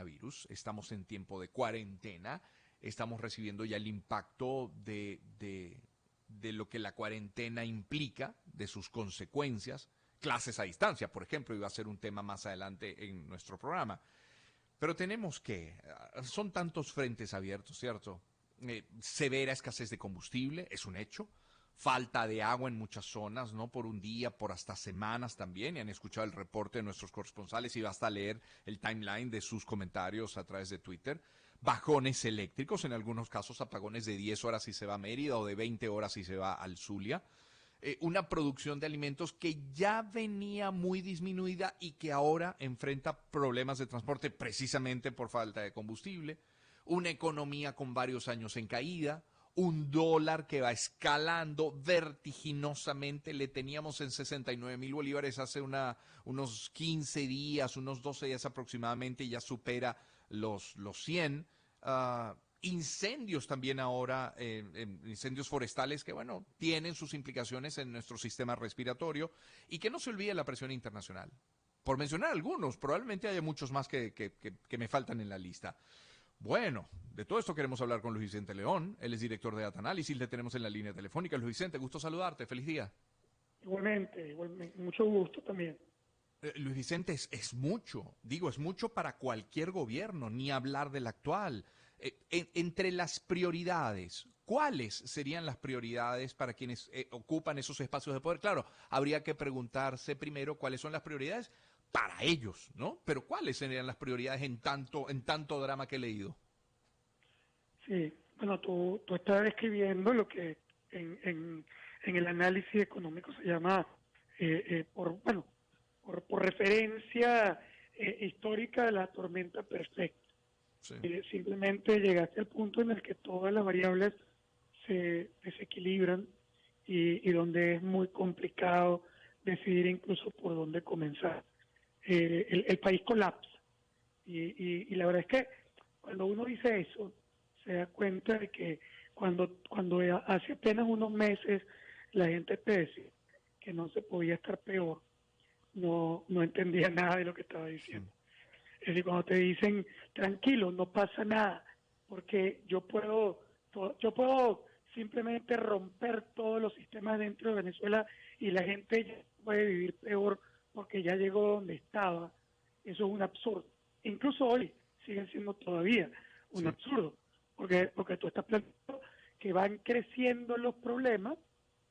coronavirus, estamos en tiempo de cuarentena, estamos recibiendo ya el impacto de lo que la cuarentena implica, de sus consecuencias. Clases a distancia, por ejemplo, iba a ser un tema más adelante en nuestro programa. Pero tenemos son tantos frentes abiertos, ¿cierto? Severa escasez de combustible, es un hecho. Falta de agua en muchas zonas, no por un día, por hasta semanas también. Y han escuchado el reporte de nuestros corresponsales y basta leer el timeline de sus comentarios a través de Twitter. Bajones eléctricos, en algunos casos apagones de 10 horas si se va a Mérida o de 20 horas si se va al Zulia. Una producción de alimentos que ya venía muy disminuida y que ahora enfrenta problemas de transporte precisamente por falta de combustible, una economía con varios años en caída, un dólar que va escalando vertiginosamente. Le teníamos en 69,000 bolívares hace unos 15 días, unos 12 días aproximadamente, y ya supera los 100. Incendios también ahora, incendios forestales que, bueno, tienen sus implicaciones en nuestro sistema respiratorio, y que no se olvide la presión internacional. Por mencionar algunos, probablemente haya muchos más que me faltan en la lista. Bueno, de todo esto queremos hablar con Luis Vicente León. Él es director de Data Analysis, le tenemos en la línea telefónica. Luis Vicente, gusto saludarte, feliz día. Igualmente, mucho gusto también. Luis Vicente, es mucho, digo, es mucho para cualquier gobierno, ni hablar del actual. Entre las prioridades, ¿cuáles serían las prioridades para quienes ocupan esos espacios de poder? Claro, habría que preguntarse primero cuáles son las prioridades para ellos, ¿no? Pero ¿cuáles serían las prioridades en tanto drama que he leído? Sí, bueno, tú estás describiendo lo que en el análisis económico se llama, por referencia histórica, de la tormenta perfecta. Sí. Simplemente llegaste al punto en el que todas las variables se desequilibran y donde es muy complicado decidir incluso por dónde comenzar. El país colapsa. Y la verdad es que cuando uno dice eso, se da cuenta de que cuando hace apenas unos meses la gente te decía que no se podía estar peor, no entendía nada de lo que estaba Sí. diciendo. Es decir, cuando te dicen, tranquilo, no pasa nada, porque yo puedo simplemente romper todos los sistemas dentro de Venezuela y la gente ya puede vivir peor porque ya llegó donde estaba. Eso es un absurdo. Incluso hoy sigue siendo todavía un Sí. absurdo, porque tú estás planteando que van creciendo los problemas,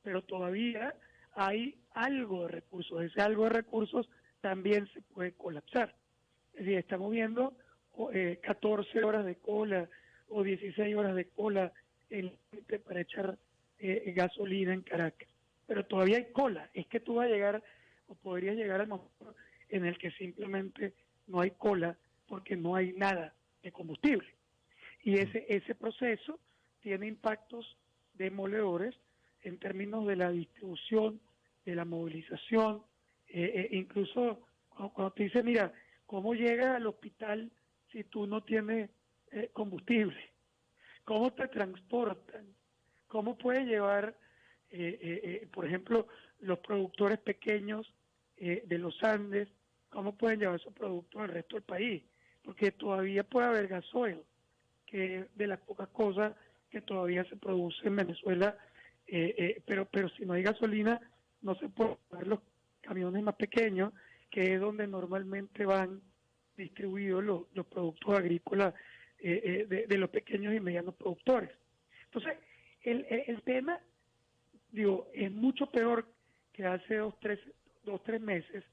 pero todavía hay algo de recursos. Ese algo de recursos también se puede colapsar. Es decir, estamos viendo 14 horas de cola o 16 horas de cola para echar gasolina en Caracas. Pero todavía hay cola. Es que tú vas a llegar, o podrías llegar al momento en el que simplemente no hay cola porque no hay nada de combustible. Y ese proceso tiene impactos demoledores en términos de la distribución, de la movilización, incluso cuando te dice, mira, ¿cómo llegas al hospital si tú no tienes combustible? ¿Cómo te transportan? ¿Cómo puedes llevar, por ejemplo, los productores pequeños de los Andes, cómo pueden llevar esos productos al resto del país? Porque todavía puede haber gasoil, que es de las pocas cosas que todavía se produce en Venezuela, pero si no hay gasolina, no se pueden llevar los camiones más pequeños, que es donde normalmente van distribuidos los productos agrícolas de los pequeños y medianos productores. Entonces, el tema, digo, es mucho peor que hace tres meses,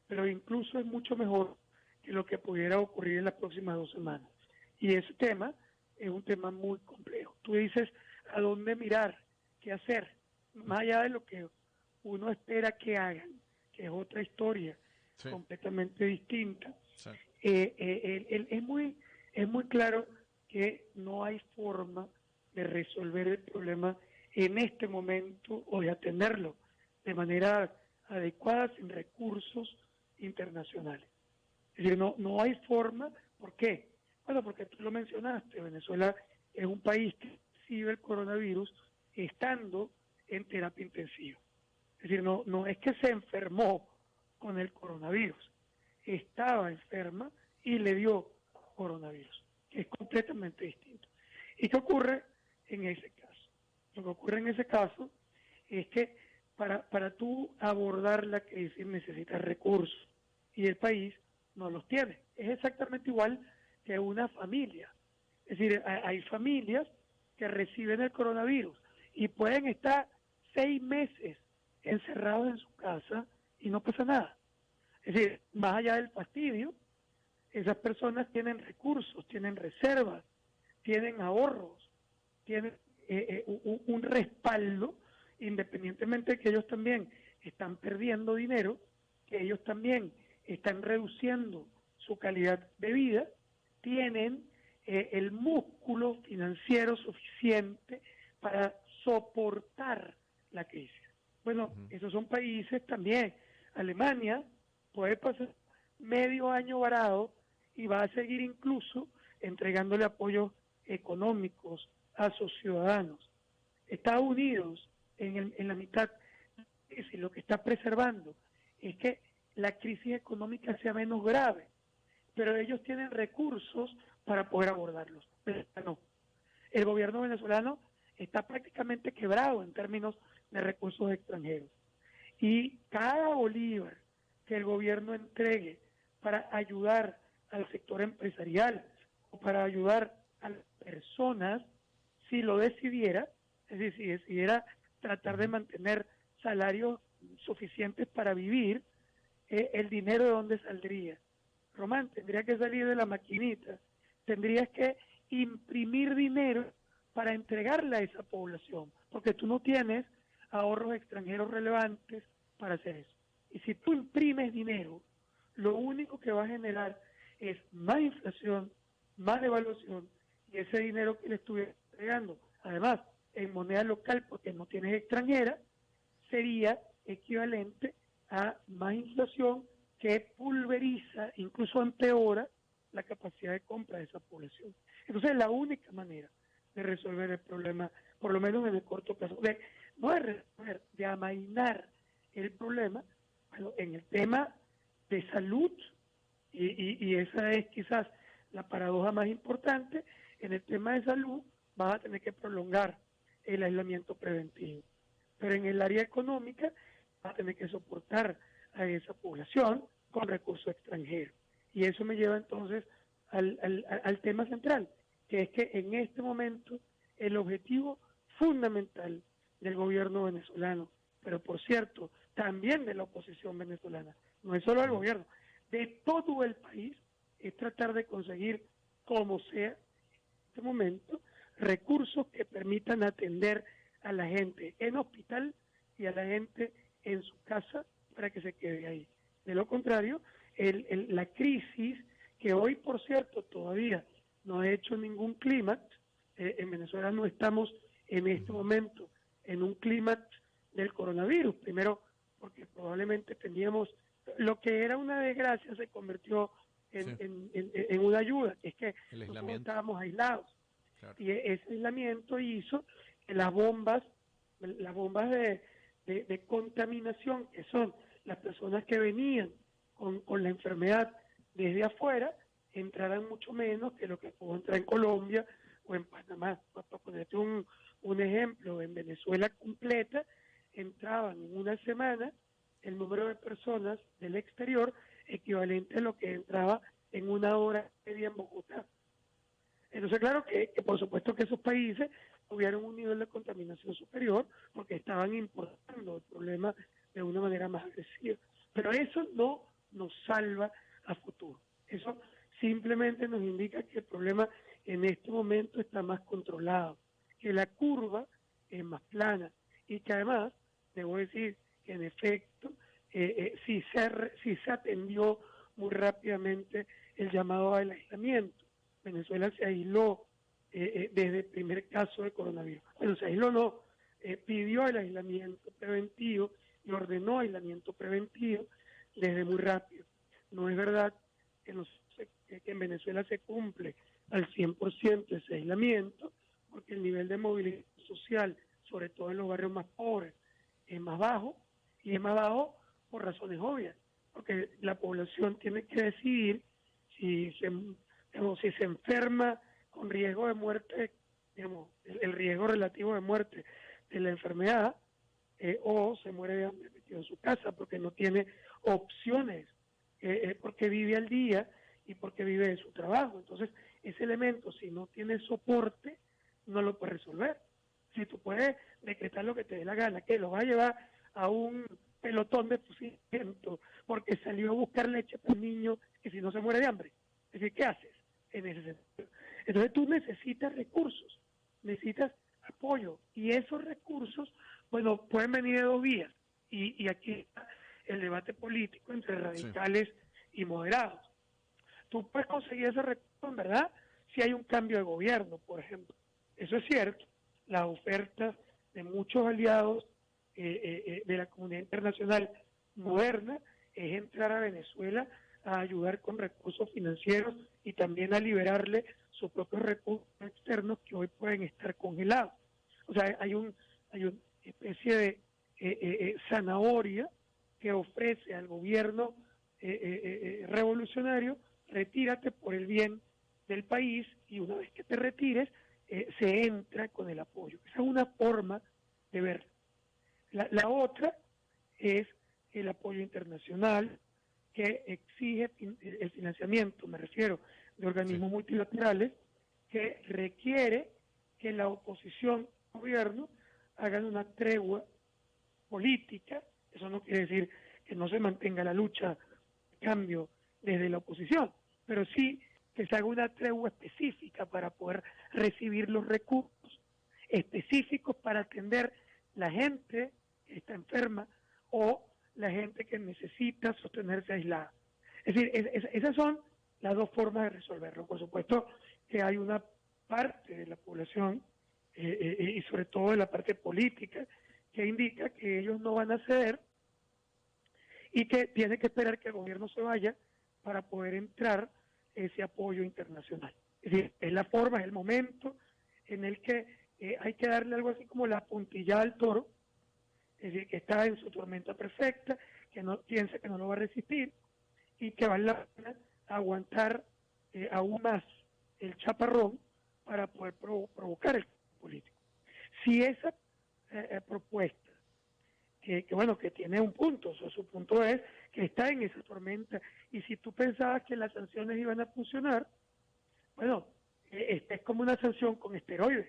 pero incluso es mucho mejor que lo que pudiera ocurrir en las próximas 2 semanas. Y ese tema es un tema muy complejo. Tú dices a dónde mirar, qué hacer, más allá de lo que uno espera que hagan, que es otra historia Sí. completamente distinta. Sí. Es muy claro que no hay forma de resolver el problema en este momento o de atenderlo de manera adecuada sin recursos internacionales. Es decir, no hay forma. ¿Por qué? Bueno, porque tú lo mencionaste, Venezuela es un país que recibe el coronavirus estando en terapia intensiva. Es decir, no es que se enfermó con el coronavirus, estaba enferma y le dio coronavirus, que es completamente distinto. ¿Y qué ocurre en ese caso? Lo que ocurre en ese caso es que para tú abordar la crisis necesitas recursos y el país no los tiene. Es exactamente igual que una familia. Es decir, hay familias que reciben el coronavirus y pueden estar 6 meses encerrados en su casa y no pasa nada. Es decir, más allá del fastidio, esas personas tienen recursos, tienen reservas, tienen ahorros, tienen un respaldo, independientemente de que ellos también están perdiendo dinero, que ellos también están reduciendo su calidad de vida, tienen el músculo financiero suficiente para soportar la crisis. Bueno, esos son países también. Alemania puede pasar medio año varado y va a seguir incluso entregándole apoyos económicos a sus ciudadanos. Estados Unidos, en la mitad, lo que está preservando es que la crisis económica sea menos grave, pero ellos tienen recursos para poder abordarlos. Pero no, el gobierno venezolano está prácticamente quebrado en términos de recursos extranjeros. Y cada bolívar que el gobierno entregue para ayudar al sector empresarial o para ayudar a las personas, si lo decidiera, es decir, si decidiera tratar de mantener salarios suficientes para vivir, el dinero de dónde saldría. Román, tendría que salir de la maquinita, tendrías que imprimir dinero para entregarle a esa población, porque tú no tienes ahorros extranjeros relevantes para hacer eso. Y si tú imprimes dinero, lo único que va a generar es más inflación, más devaluación, y ese dinero que le estuviera entregando, además, en moneda local, porque no tienes extranjera, sería equivalente a más inflación que pulveriza, incluso empeora, la capacidad de compra de esa población. Entonces, la única manera de resolver el problema, por lo menos en el corto plazo, no de resolver, de amainar el problema, bueno, en el tema de salud, y esa es quizás la paradoja más importante, en el tema de salud vas a tener que prolongar el aislamiento preventivo. Pero en el área económica vas a tener que soportar a esa población con recursos extranjeros. Y eso me lleva entonces al tema central, que es que en este momento el objetivo fundamental del gobierno venezolano, pero por cierto, también de la oposición venezolana, no es solo del gobierno, de todo el país, es tratar de conseguir, como sea, en este momento, recursos que permitan atender a la gente en hospital y a la gente en su casa para que se quede ahí. De lo contrario, la crisis, que hoy, por cierto, todavía no ha hecho ningún clímax, en Venezuela no estamos en este momento en un clímax del coronavirus, primero porque probablemente teníamos, lo que era una desgracia se convirtió en una ayuda, que es que nosotros estábamos aislados. Claro. Y ese aislamiento hizo que las bombas de contaminación, que son las personas que venían con la enfermedad desde afuera, entraran mucho menos que lo que pudo entrar en Colombia o en Panamá. Para ponerte un ejemplo, en Venezuela completa entraban en una semana el número de personas del exterior equivalente a lo que entraba en una hora y media en Bogotá. Entonces, claro que por supuesto que esos países tuvieron un nivel de contaminación superior porque estaban importando el problema de una manera más agresiva. Pero eso no nos salva a futuro. Eso simplemente nos indica que el problema en este momento está más controlado, que la curva es más plana y que además, debo decir que en efecto, sí se atendió muy rápidamente el llamado al aislamiento. Venezuela se aisló desde el primer caso de coronavirus. Bueno, se aisló no, pidió el aislamiento preventivo y ordenó aislamiento preventivo desde muy rápido. No es verdad que en Venezuela se cumple al 100% ese aislamiento, porque el nivel de movilidad social, sobre todo en los barrios más pobres, es más bajo, y es más bajo por razones obvias, porque la población tiene que decidir si se digamos, si se enferma con riesgo de muerte, digamos, el riesgo relativo de muerte de la enfermedad, o se muere de hambre metido en su casa porque no tiene opciones, porque vive al día y porque vive de su trabajo. Entonces, ese elemento, si no tiene soporte, no lo puedes resolver. Si tú puedes decretar lo que te dé la gana, que lo va a llevar a un pelotón de fusilamiento porque salió a buscar leche para un niño que si no se muere de hambre. Es decir, ¿qué haces en ese sentido? Entonces tú necesitas recursos, necesitas apoyo, y esos recursos, bueno, pueden venir de dos vías, y aquí está el debate político entre Sí, radicales y moderados. Tú puedes conseguir ese recurso, en verdad, si hay un cambio de gobierno, por ejemplo. Eso es cierto. Las ofertas de muchos aliados de la comunidad internacional moderna es entrar a Venezuela a ayudar con recursos financieros y también a liberarle sus propios recursos externos que hoy pueden estar congelados. O sea, hay una especie de zanahoria que ofrece al gobierno revolucionario: retírate por el bien del país, y una vez que te retires, se entra con el apoyo. Esa es una forma de verlo. La otra es el apoyo internacional, que exige el financiamiento, me refiero, de sí, organismos multilaterales, que requiere que la oposición al gobierno hagan una tregua política. Eso no quiere decir que no se mantenga la lucha de cambio desde la oposición, pero sí que se haga una tregua específica para poder recibir los recursos específicos para atender la gente que está enferma o la gente que necesita sostenerse aislada. Es decir, esas son las dos formas de resolverlo. Por supuesto que hay una parte de la población, y sobre todo de la parte política, que indica que ellos no van a ceder y que tiene que esperar que el gobierno se vaya para poder entrar ese apoyo internacional. Es decir, es la forma, es el momento en el que hay que darle algo así como la puntilla al toro, es decir, que está en su tormenta perfecta, que no piensa que no lo va a resistir y que vale la pena aguantar aún más el chaparrón para poder provocar el político. Si esa propuesta, bueno, que tiene un punto, o sea, su punto es que está en esa tormenta, y si tú pensabas que las sanciones iban a funcionar, bueno, esta es como una sanción con esteroides,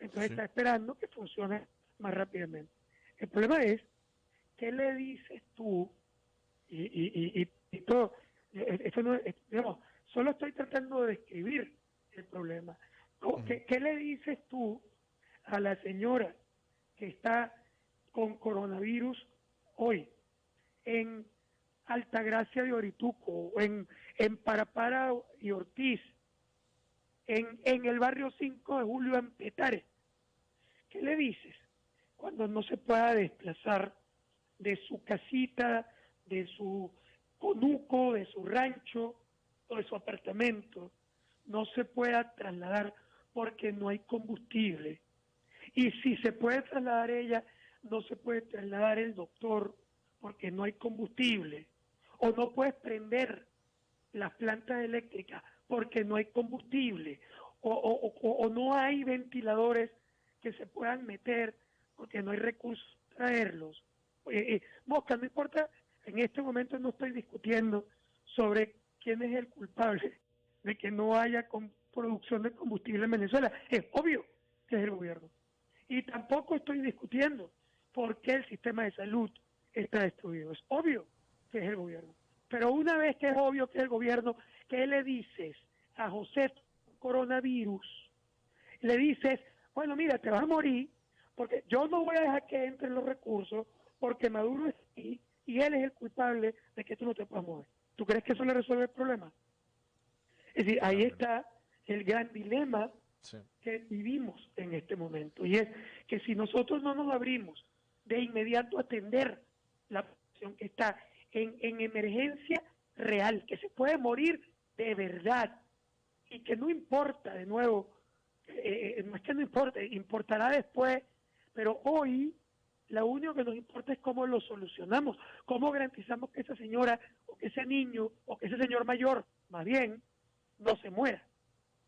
entonces sí. está esperando que funcione más rápidamente. El problema es, ¿qué le dices tú? Y todo, esto no, digamos, solo estoy tratando de describir el problema. Ujú. ¿Qué le dices tú a la señora que está con coronavirus hoy en Altagracia de Orituco, o en Parapara y Ortiz, en el barrio 5 de Julio en Petare? ¿Qué le dices cuando no se pueda desplazar de su casita, de su conuco, de su rancho o de su apartamento? No se pueda trasladar porque no hay combustible. Y si se puede trasladar ella, no se puede trasladar el doctor porque no hay combustible. O no puedes prender las plantas eléctricas porque no hay combustible. O no hay ventiladores que se puedan meter porque no hay recursos para traerlos. Mosca, no importa, en este momento no estoy discutiendo sobre quién es el culpable de que no haya producción de combustible en Venezuela. Es obvio que es el gobierno. Y tampoco estoy discutiendo por qué el sistema de salud está destruido. Es obvio que es el gobierno. Pero una vez que es obvio que es el gobierno, ¿qué le dices a José coronavirus? Le dices, bueno, mira, te vas a morir porque yo no voy a dejar que entren los recursos porque Maduro es aquí y él es el culpable de que tú no te puedas mover. ¿Tú crees que eso le resuelve el problema? Es decir, ahí Totalmente. está el gran dilema Sí. que vivimos en este momento, y es que si nosotros no nos abrimos de inmediato a atender la población que está en emergencia real, que se puede morir de verdad, y que no importa, de nuevo, no es que no importe, importará después, pero hoy lo único que nos importa es cómo lo solucionamos, cómo garantizamos que esa señora o que ese niño o que ese señor mayor, más bien, no se muera.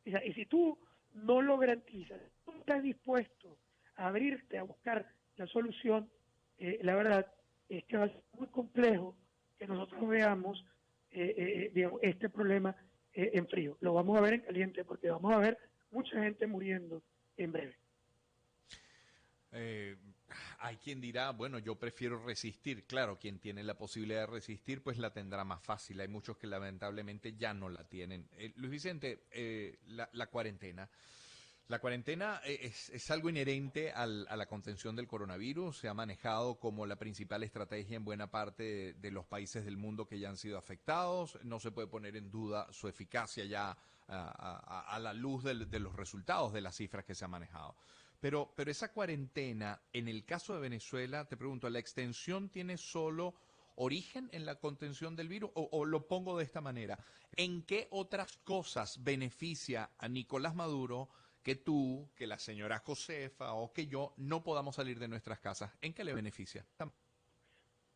Y si tú no lo garantizas, tú estás dispuesto a abrirte a buscar la solución, la verdad es que va a ser muy complejo que nosotros veamos digamos, este problema en frío. Lo vamos a ver en caliente porque vamos a ver mucha gente muriendo en breve. Eh, Hay quien dirá, bueno, yo prefiero resistir. Claro, quien tiene la posibilidad de resistir, pues la tendrá más fácil. Hay muchos que lamentablemente ya no la tienen. Luis Vicente, la cuarentena. La cuarentena es algo inherente a la contención del coronavirus. Se ha manejado como la principal estrategia en buena parte de los países del mundo que ya han sido afectados. No se puede poner en duda su eficacia ya a la luz de los resultados de las cifras que se han manejado. Pero esa cuarentena, en el caso de Venezuela, te pregunto, ¿la extensión tiene solo origen en la contención del virus? O lo pongo de esta manera, ¿en qué otras cosas beneficia a Nicolás Maduro que tú, que la señora Josefa o que yo no podamos salir de nuestras casas? ¿En qué le beneficia?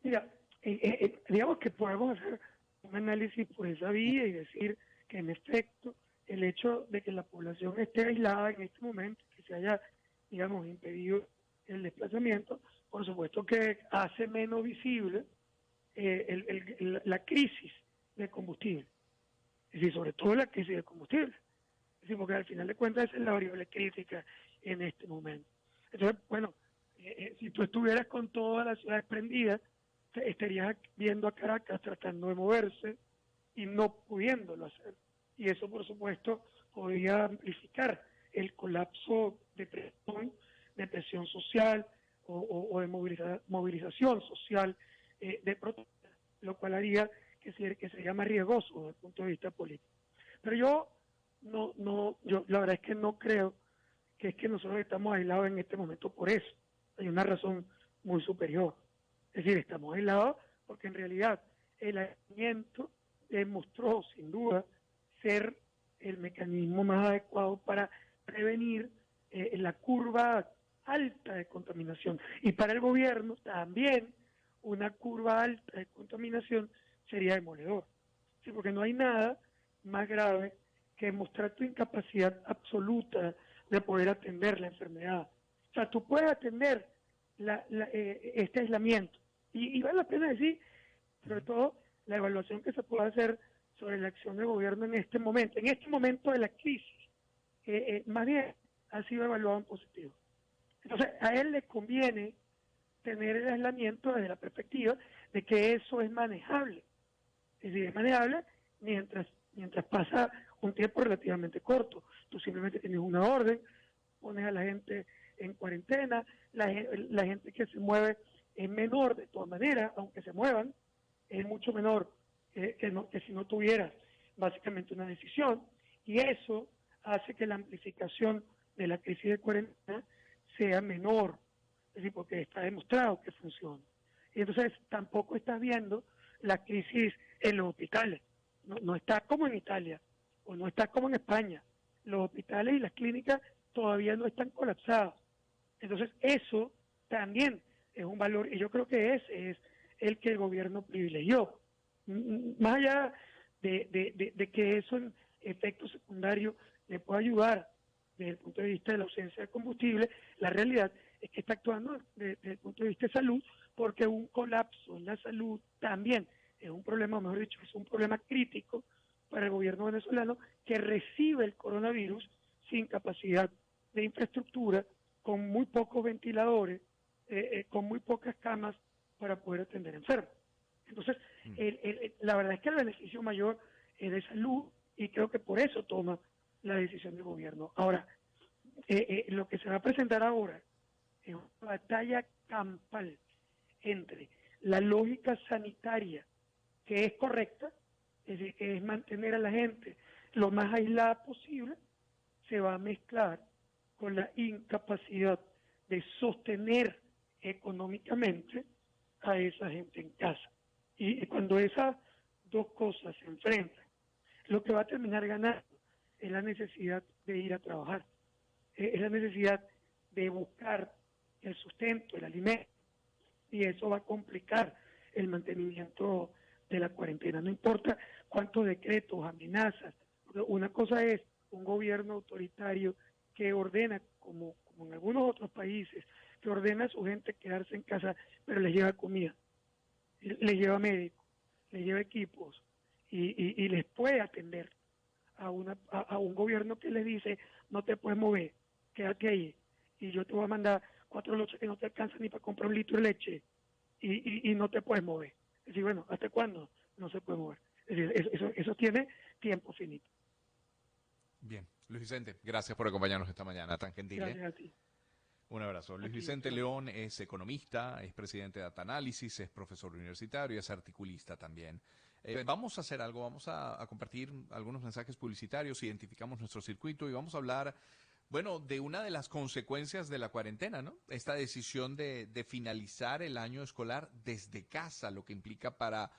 Mira, digamos que podemos hacer un análisis por esa vía y decir que en efecto el hecho de que la población esté aislada en este momento, que se haya, digamos, impedido el desplazamiento, por supuesto que hace menos visible la crisis de combustible, es decir, sobre todo la crisis de combustible, es decir, porque al final de cuentas esa es la variable crítica en este momento. Entonces, bueno, si tú estuvieras con todas las ciudades prendidas, estarías viendo a Caracas tratando de moverse y no pudiéndolo hacer. Y eso, por supuesto, podría amplificar el colapso de presión social o de movilización social de protesta, lo cual haría que sería más riesgoso desde el punto de vista político. Pero yo la verdad es que no creo que es que nosotros estamos aislados en este momento por eso. Hay una razón muy superior. Es decir, estamos aislados porque en realidad el aislamiento demostró sin duda ser el mecanismo más adecuado para prevenir la curva alta de contaminación. Y para el gobierno también una curva alta de contaminación sería demoledor. Sí, porque no hay nada más grave que mostrar tu incapacidad absoluta de poder atender la enfermedad. O sea, tú puedes atender este aislamiento. Y vale la pena decir, sobre todo, la evaluación que se puede hacer sobre la acción del gobierno en este momento de la crisis, más bien ha sido evaluado en positivo. Entonces, a él le conviene tener el aislamiento desde la perspectiva de que eso es manejable. Es decir, es manejable mientras pasa un tiempo relativamente corto. Tú simplemente tienes una orden, pones a la gente en cuarentena, la gente que se mueve es menor de todas maneras, aunque se muevan, es mucho menor que si no tuvieras básicamente una decisión, y eso hace que la amplificación de la crisis de cuarentena sea menor, es decir, porque está demostrado que funciona. Y entonces tampoco estás viendo la crisis en los hospitales, no está como en Italia, o no está como en España. Los hospitales y las clínicas todavía no están colapsados. Entonces eso también es un valor, y yo creo que ese es el que el gobierno privilegió. Más allá de que eso en efecto secundario le pueda ayudar desde el punto de vista de la ausencia de combustible, la realidad es que está actuando desde el punto de vista de salud, porque un colapso en la salud también es un problema, mejor dicho, es un problema crítico para el gobierno venezolano que recibe el coronavirus sin capacidad de infraestructura, con muy pocos ventiladores, con muy pocas camas para poder atender enfermos. Entonces, la verdad es que el beneficio mayor es de salud y creo que por eso toma la decisión del gobierno. Ahora, lo que se va a presentar ahora es una batalla campal entre la lógica sanitaria, que es correcta, es decir, que es mantener a la gente lo más aislada posible, se va a mezclar con la incapacidad de sostener económicamente a esa gente en casa. Y cuando esas dos cosas se enfrentan, lo que va a terminar ganando es la necesidad de ir a trabajar, es la necesidad de buscar el sustento, el alimento, y eso va a complicar el mantenimiento de la cuarentena. No importa cuántos decretos, amenazas Una cosa es un gobierno autoritario que ordena, como en algunos otros países, que ordena a su gente quedarse en casa, pero les lleva comida, les lleva médicos, les lleva equipos y les puede atender a un gobierno que les dice no te puedes mover, quédate ahí y yo te voy a mandar 4 noches que no te alcanzan ni para comprar un litro de leche y no te puedes mover. Es decir, bueno, ¿hasta cuándo no se puede mover? Es decir, eso tiene tiempo finito. Bien, Luis Vicente, gracias por acompañarnos esta mañana tan gentil, ¿eh? Gracias a ti. Un abrazo. A Luis ti, Vicente Esteban. León es economista, es presidente de Data Analysis, es profesor universitario y es articulista también. Vamos a hacer algo, vamos a compartir algunos mensajes publicitarios, identificamos nuestro circuito y vamos a hablar, bueno, de una de las consecuencias de la cuarentena, ¿no? Esta decisión de finalizar el año escolar desde casa, lo que implica para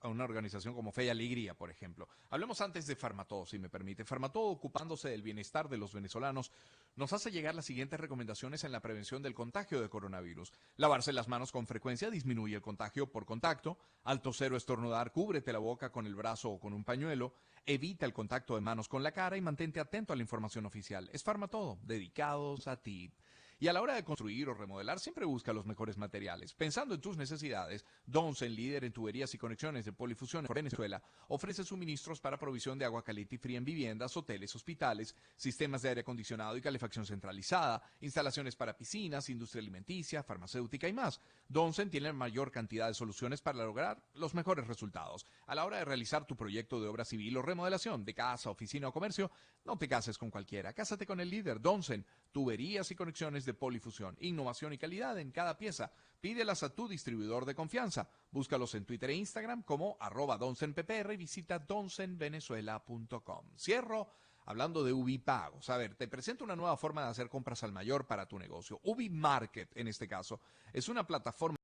una organización como Fe y Alegría, por ejemplo. Hablemos antes de Farmatodo, si me permite. Farmatodo, ocupándose del bienestar de los venezolanos, nos hace llegar las siguientes recomendaciones en la prevención del contagio de coronavirus. Lavarse las manos con frecuencia disminuye el contagio por contacto. Al toser o estornudar, cúbrete la boca con el brazo o con un pañuelo. Evita el contacto de manos con la cara y mantente atento a la información oficial. Es Farmatodo, dedicados a ti. Y a la hora de construir o remodelar, siempre busca los mejores materiales. Pensando en tus necesidades, Donsen, líder en tuberías y conexiones de Polifusión en Venezuela, ofrece suministros para provisión de agua caliente y fría en viviendas, hoteles, hospitales, sistemas de aire acondicionado y calefacción centralizada, instalaciones para piscinas, industria alimenticia, farmacéutica y más. Donsen tiene la mayor cantidad de soluciones para lograr los mejores resultados. A la hora de realizar tu proyecto de obra civil o remodelación de casa, oficina o comercio, no te cases con cualquiera, cásate con el líder Donsen, tuberías y conexiones de Polifusión, innovación y calidad en cada pieza. Pídelas a tu distribuidor de confianza. Búscalos en Twitter e Instagram como @DonsenPPR y visita donsenvenezuela.com. Cierro hablando de Ubi Pagos. A ver, te presento una nueva forma de hacer compras al mayor para tu negocio. Ubi Market, en este caso, es una plataforma